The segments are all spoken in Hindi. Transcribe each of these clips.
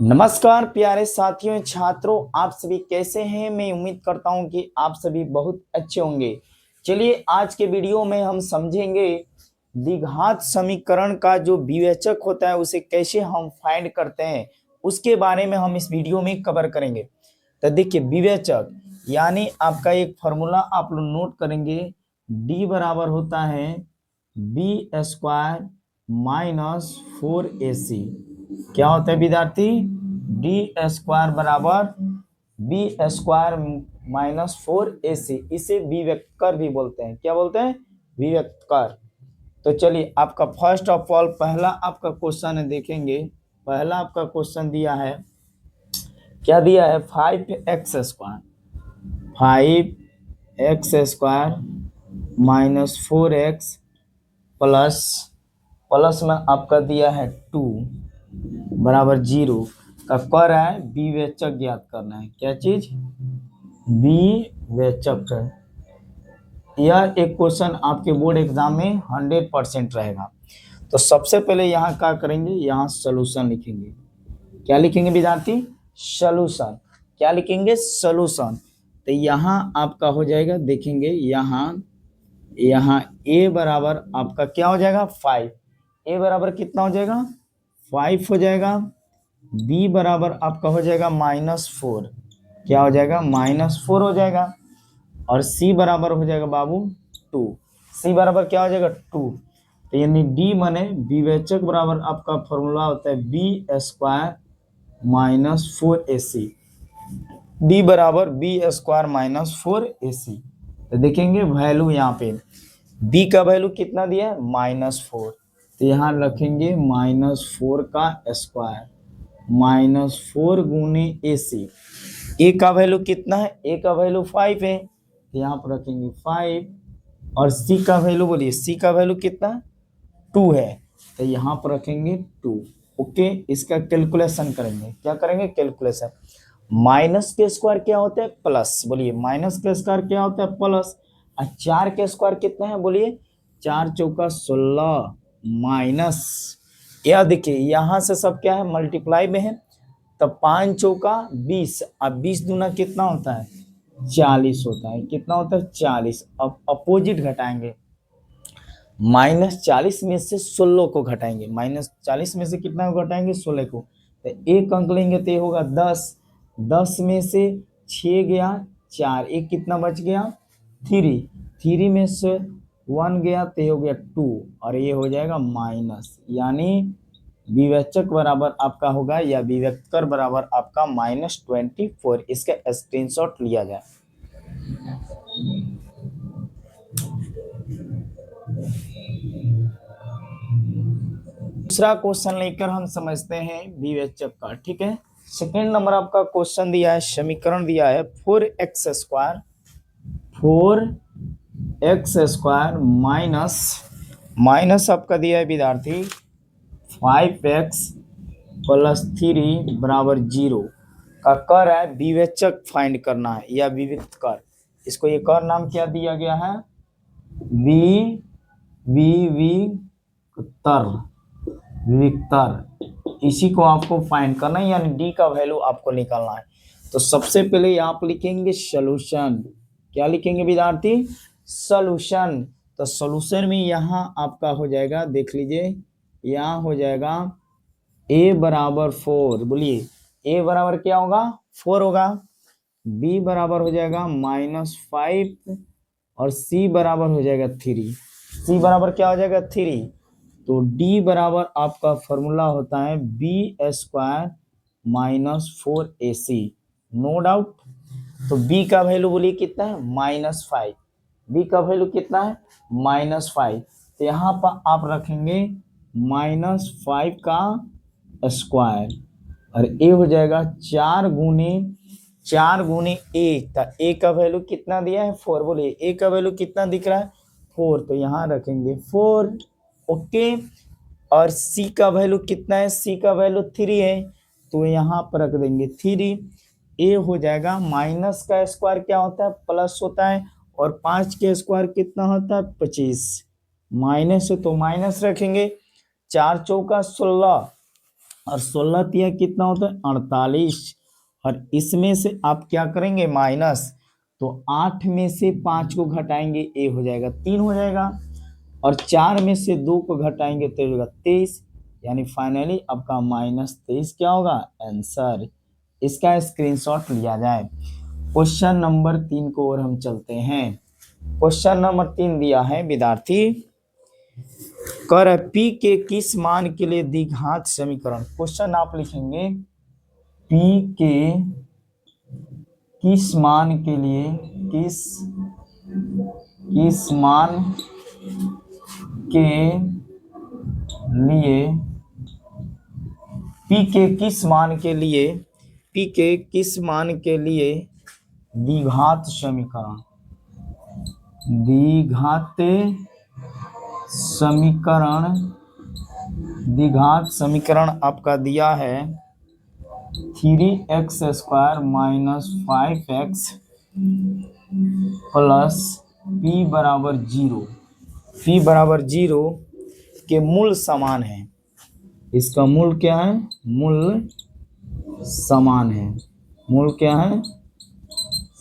नमस्कार प्यारे साथियों छात्रों, आप सभी कैसे हैं। मैं उम्मीद करता हूं कि आप सभी बहुत अच्छे होंगे। चलिए आज के वीडियो में हम समझेंगे द्विघात समीकरण का जो विवेचक होता है उसे कैसे हम फाइंड करते हैं, उसके बारे में हम इस वीडियो में कवर करेंगे। तो देखिए विवेचक यानी आपका एक फॉर्मूला आप लोग नोट करेंगे। डी बराबर होता है बी स्क्वायर माइनस 4ac। क्या होता है विद्यार्थी? डी स्क्वायर बराबर बी स्क्वायर माइनस 4ac। इसे विवेक्तर भी बोलते हैं। क्या बोलते हैं? विवेक्तर। तो चलिए आपका फर्स्ट ऑफ ऑल पहला आपका क्वेश्चन है, देखेंगे। पहला आपका क्वेश्चन दिया है, क्या दिया है? 5x square minus 4x plus plus में आपका दिया है 2 बराबर 0 का कर रहा है विवेचक ज्ञात करना है। क्या चीज? विवेचक है। यह एक क्वेश्चन आपके बोर्ड एग्जाम में 100% रहेगा। तो सबसे पहले यहाँ क्या करेंगे, यहाँ सोल्यूशन लिखेंगे। क्या लिखेंगे विद्यार्थी? सोल्यूशन। क्या लिखेंगे? सोल्यूशन। तो यहाँ आपका हो जाएगा, देखेंगे यहाँ a बराबर आपका क्या हो जाएगा? 5। a बराबर कितना हो जाएगा? 5 हो जाएगा। b बराबर आपका हो जाएगा -4। क्या हो जाएगा? -4 हो जाएगा। और c बराबर हो जाएगा बाबू 2। c बराबर क्या हो जाएगा? 2। तो यानी d माने विवेचक बराबर आपका फॉर्मूला होता है b square minus 4ac। d बराबर बी स्क्वायर माइनस 4ac। तो देखेंगे वैल्यू यहाँ पे b का वैल्यू कितना दिया है? -4। तो यहाँ रखेंगे -4 का स्क्वायर -4 गुने ac। a का वैल्यू कितना है? a का वैल्यू 5 है, तो यहाँ पर रखेंगे 5। और c का वैल्यू बोलिए, c का वैल्यू कितना? 2 है, तो यहाँ पर रखेंगे 2। ओके, इसका कैलकुलेशन करेंगे। क्या करेंगे? कैलकुलेशन। माइनस के स्क्वायर क्या होता है? प्लस। बोलिए माइनस के स्क्वायर क्या होता है? प्लस। और 4 के स्क्वायर कितना है? बोलिए 4 चौका 16 माइनस, यह देखिए यहाँ से सब क्या है? मल्टीप्लाई में है। तो 5 चौका 20। अब 20 दूना कितना होता है? 40 होता है। कितना होता है? 40। अब अपोजिट घटाएंगे, -40 में से 16 को घटाएंगे। -40 में से कितना को घटाएंगे? 16 को। तो एक अंक लेंगे तो ये होगा 10। 10 में से 6 गया 4, एक कितना बच गया? 3। 3 में से 1 गया तो ये हो गया 2, और ये हो जाएगा माइनस। यानी विवेचक बराबर आपका होगा, या विवेक्तर बराबर आपका -24। इसका स्क्रीनशॉट लिया जाए। दूसरा क्वेश्चन लेकर हम समझते हैं विवेचक का। ठीक है, सेकंड नंबर आपका क्वेश्चन दिया है, समीकरण दिया है 4x स्क्वायर माइनस आपका दिया है विद्यार्थी 5x प्लस 3 बराबर 0 का कर है विवेचक फाइंड करना है, या विविक्तर। इसको एक और नाम क्या दिया गया है? विविक्तर। इसी को आपको फाइंड करना है, यानी डी का वैल्यू आपको निकालना है। तो सबसे पहले आप लिखेंगे सोल्यूशन। क्या लिखेंगे विद्यार्थी? सोल्यूशन। तो सोल्यूशन में यहाँ आपका हो जाएगा, देख लीजिए, यहाँ हो जाएगा a बराबर 4। बोलिए a बराबर क्या होगा? 4 होगा। b बराबर हो जाएगा -5, और c बराबर हो जाएगा 3। c बराबर क्या हो जाएगा? 3। तो d बराबर आपका फॉर्मूला होता है b square minus 4ac। No doubt. तो b का वैल्यू बोलिए कितना है? -5। b का वैल्यू कितना है? -5। तो यहाँ पर आप रखेंगे -5 का स्क्वायर, और a हो जाएगा 4 गुने 1। तो a का वैल्यू कितना दिया है? 4। बोलिए a का वैल्यू कितना दिख रहा है? 4। तो यहाँ रखेंगे 4। ओके, और c का वैल्यू कितना है? c का वैल्यू 3 है, तो यहाँ पर रख देंगे 3। a हो जाएगा, माइनस का स्क्वायर क्या होता है? प्लस होता है, और 5 के स्क्वायर कितना होता है? 25। माइनस है तो माइनस रखेंगे। 4 चौका 16, और 16 तिया कितना होता है 48। और इसमें से आप क्या करेंगे माइनस, तो 8 में से 5 को घटाएंगे ए हो जाएगा 3 हो जाएगा, और 4 में से 2 को घटाएंगे तो हो जाएगा 23। यानी फाइनली आपका -23 क्या होगा आंसर। इसका स्क्रीनशॉट लिया जाए। क्वेश्चन नंबर 3 को और हम चलते हैं। क्वेश्चन नंबर 3 दिया है विद्यार्थी, कर पी के किस मान के लिए द्विघात समीकरण। क्वेश्चन आप लिखेंगे पी के किस मान के लिए, किस मान के लिए, पी के किस मान के लिए, पी के किस मान के लिए द्विघात समीकरण, द्विघात समीकरण, द्विघात समीकरण आपका दिया है 3x² - 5x प्लस p बराबर 0, p बराबर 0 के मूल समान है। इसका मूल क्या है, मूल समान है, मूल क्या है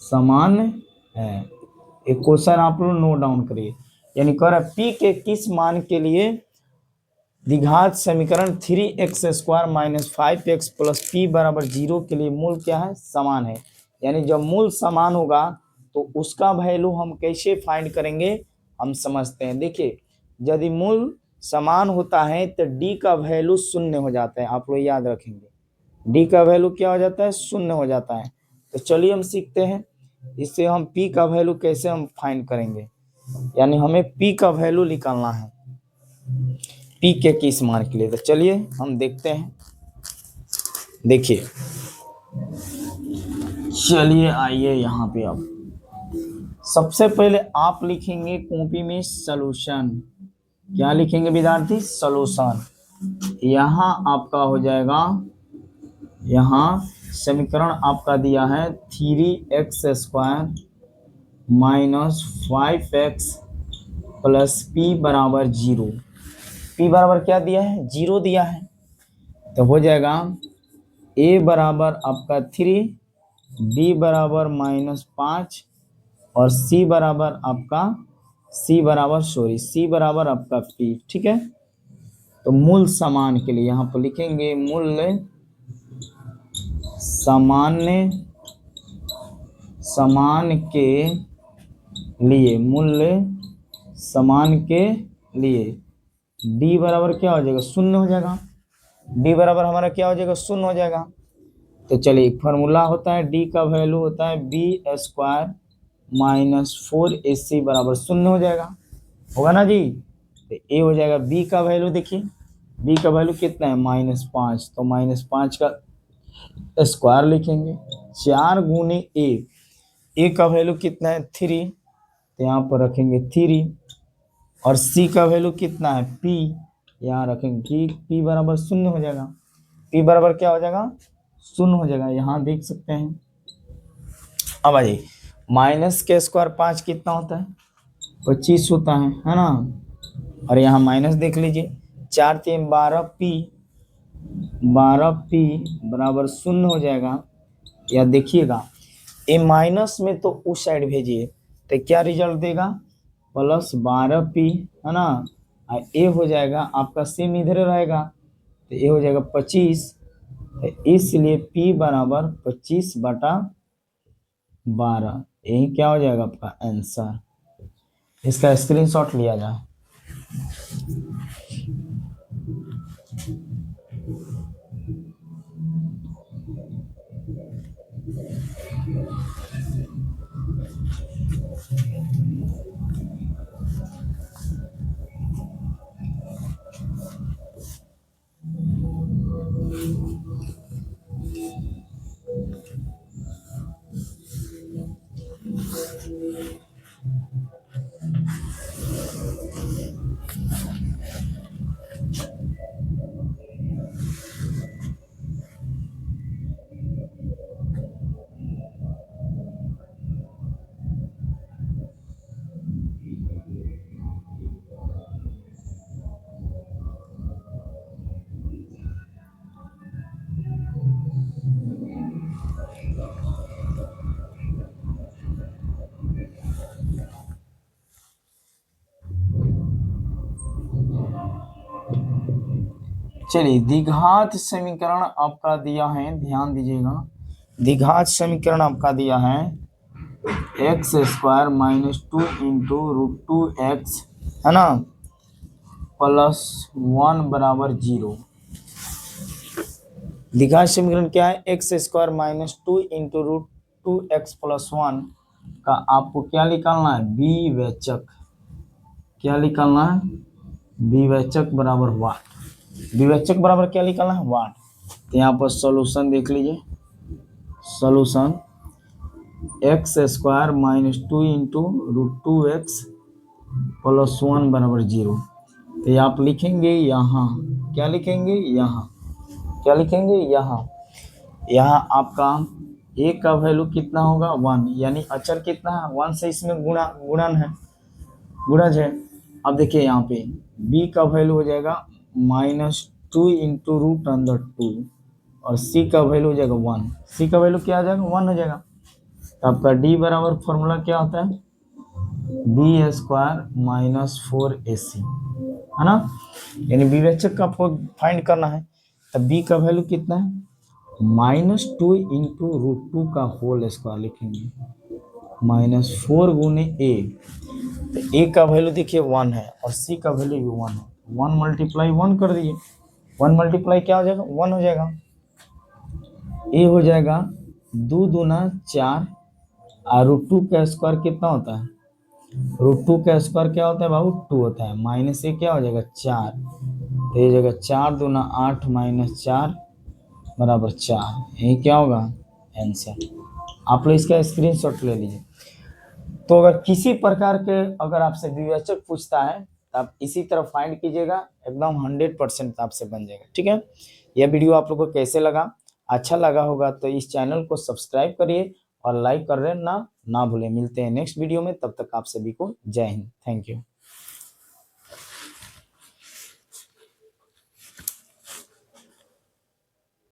समान है। एक क्वेश्चन आप लोग नोट डाउन करिए। यानी कह रहा है p के किस मान के लिए द्विघात समीकरण 3x² - 5x प्लस p बराबर 0 के लिए मूल क्या है समान है। यानी जब मूल समान होगा तो उसका वैल्यू हम कैसे फाइंड करेंगे, हम समझते हैं। देखिए यदि मूल समान होता है तो d का वैल्यू शून्य हो जाता है, आप लोग याद रखेंगे d का वैल्यू क्या हो जाता है शून्य हो जाता है। तो चलिए हम सीखते हैं इससे हम p का वैल्यू कैसे हम फाइंड करेंगे। यानी हमें p का वैल्यू निकालना है p के किस मान के लिए। तो चलिए हम देखते हैं। देखिए चलिए आइए यहाँ पे अब सबसे पहले आप लिखेंगे कॉपी में सॉल्यूशन। क्या लिखेंगे विद्यार्थी सॉल्यूशन। यहाँ आपका हो जाएगा, यहाँ समीकरण आपका दिया है 3x² - 5x प्लस p बराबर 0। p बराबर क्या दिया है 0 दिया है। तो हो जाएगा a बराबर आपका 3, b बराबर -5 और c बराबर आपका c बराबर आपका p। ठीक है। तो मूल समान के लिए यहाँ पर लिखेंगे मूल समान के लिए, मूल्य समान के लिए d बराबर क्या हो जाएगा शून्य हो जाएगा। d बराबर हमारा क्या हो जाएगा शून्य हो जाएगा। तो चलिए फॉर्मूला होता है d का वैल्यू होता है b² - 4ac बराबर शून्य हो जाएगा, होगा ना जी। तो a हो जाएगा, b का वैल्यू देखिए b का वैल्यू कितना है -5, तो -5 का स्क्वायर लिखेंगे 4 गुने a का वैल्यू कितना है 3, तो यहाँ पर रखेंगे 3 और c का वैल्यू कितना है p, यहाँ रखेंगे p बराबर शून्य हो जाएगा। p बराबर क्या हो जाएगा शून्य हो जाएगा, यहाँ देख सकते हैं। अब आइए माइनस के स्क्वायर 5 कितना होता है 25 होता है ना। और यहाँ माइनस देख लीजिए 4 3 12p, 12p बराबर शून्य हो जाएगा। या देखिएगा ए माइनस में तो उस साइड भेजिए तो क्या रिजल्ट देगा +12p है ना। ए हो जाएगा आपका सेम इधर रहेगा तो ए हो जाएगा 25, तो इसलिए p बराबर 25/12, यही क्या हो जाएगा आपका आंसर। इसका स्क्रीनशॉट लिया जाए। चलिए द्विघात समीकरण आपका दिया है, ध्यान दीजिएगा। द्विघात समीकरण आपका दिया है x square minus 2 into root 2x, है ना, प्लस 1 बराबर 0। द्विघात समीकरण क्या है? X square minus 2 into root 2x plus 1 का आपको क्या निकालना है? विवेचक। क्या निकालना है? विवेचक बराबर 1। विवेचक बराबर क्या निकालना है? 1। तो यहाँ पर सॉल्यूशन देख लीजिए। Solution x square minus 2 into root 2x plus 1 बराबर 0। तो ये आप लिखेंगे यहाँ, क्या लिखेंगे? यहाँ क्या लिखेंगे? यहाँ आपका a का वैल्यू कितना होगा? 1, यानी अचर कितना है? 1 से इसमें गुणन है, गुणज है। अब देखिए यहाँ पे b का वैल्यू हो जाएगा -2 इंटू रूट अंडर 2 और c का वैल्यू हो जाएगा 1। c का वैल्यू क्या आ जाएगा? 1 हो जाएगा। तो आपका d बराबर फॉर्मूला क्या होता है? b स्क्वायर माइनस 4ac, है ना। यानी विवेचक का आपको फाइंड करना है। तब b का वैल्यू कितना है? -2 इंटू रूट 2 का होल स्क्वायर लिखेंगे, -4 गुने a। तो a का वैल्यू देखिए 1 है और c का वैल्यू भी 1 है। 1 मल्टीप्लाई 1 कर दिए, 1 मल्टीप्लाई क्या हो जाएगा? 1 हो जाएगा। a हो जाएगा 2 दूना 4 और रूट 2 का स्क्वायर कितना होता है? रूट 2 का स्क्वायर क्या होता है बाबू? 2 होता है। माइनस ए क्या हो जाएगा? 4। तो ये जगह 4 दूना 8 माइनस 4 बराबर 4। ये क्या होगा? आंसर। आप लोग इसका स्क्रीनशॉट ले लीजिए। तो अगर किसी प्रकार के अगर आपसे विवेचक पूछता है तो आप इसी तरह फाइंड कीजिएगा, एकदम 100% आपसे बन जाएगा। ठीक है। यह वीडियो आप लोग को कैसे लगा? अच्छा लगा होगा तो इस चैनल को सब्सक्राइब करिए और लाइक कर रहे ना भूलें। मिलते हैं नेक्स्ट वीडियो में, तब तक आप सभी को जय हिंद। Thank you.